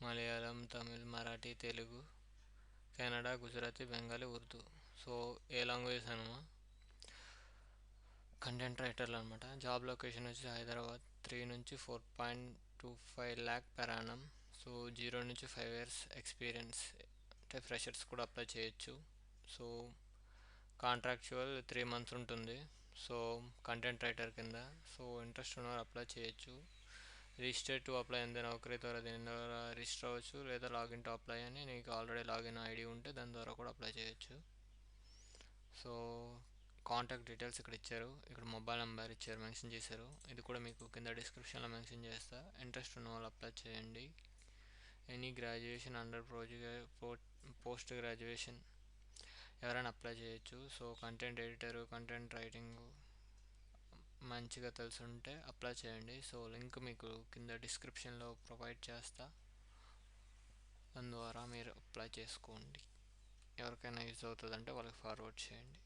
Malayalam, Tamil, Marathi, Telugu, Kannada, Gujarati, Bengali, Urdu. So ఏ language అనమా content రైటర్లు అనమాట. Job location వచ్చి హైదరాబాద్. 3 నుంచి 4.25 lakh per annum. సో 0 నుంచి 5 years ఎక్స్పీరియన్స్, అంటే ఫ్రెషర్స్ కూడా అప్లై చేయొచ్చు. సో కాంట్రాక్చువల్ 3 months ఉంటుంది. సో కంటెంట్ రైటర్ కింద. సో ఇంట్రెస్ట్ ఉన్నవారు అప్లై చేయొచ్చు. రిజిస్టర్ టు అప్లై అందే నౌకరీ ద్వారా దీని ద్వారా రిజిస్టర్ అవ్వచ్చు, లేదా లాగిన్ టు అప్లై అని నీకు ఆల్రెడీ లాగిన్ ఐడి ఉంటే దాని ద్వారా కూడా అప్లై చేయొచ్చు. సో కాంటాక్ట్ డీటెయిల్స్ ఇక్కడ ఇచ్చారు, ఇక్కడ మొబైల్ నెంబర్ ఇచ్చారు, మెన్షన్ చేశారు. ఇది కూడా మీకు కింద డిస్క్రిప్షన్లో మెన్షన్ చేస్తా. ఇంట్రెస్ట్ ఉన్న వాళ్ళు అప్లై చేయండి. Any graduation under post graduation ఎవరైనా అప్లై చేయొచ్చు. So content editor, content writing మంచిగా తెలుసుంటే అప్లై చేయండి. సో లింక్ మీకు కింద డిస్క్రిప్షన్లో ప్రొవైడ్ చేస్తా, దాని ద్వారా మీరు అప్లై చేసుకోండి. ఎవరికైనా యూజ్ అవుతుందంటే వాళ్ళకి ఫార్వర్డ్ చేయండి.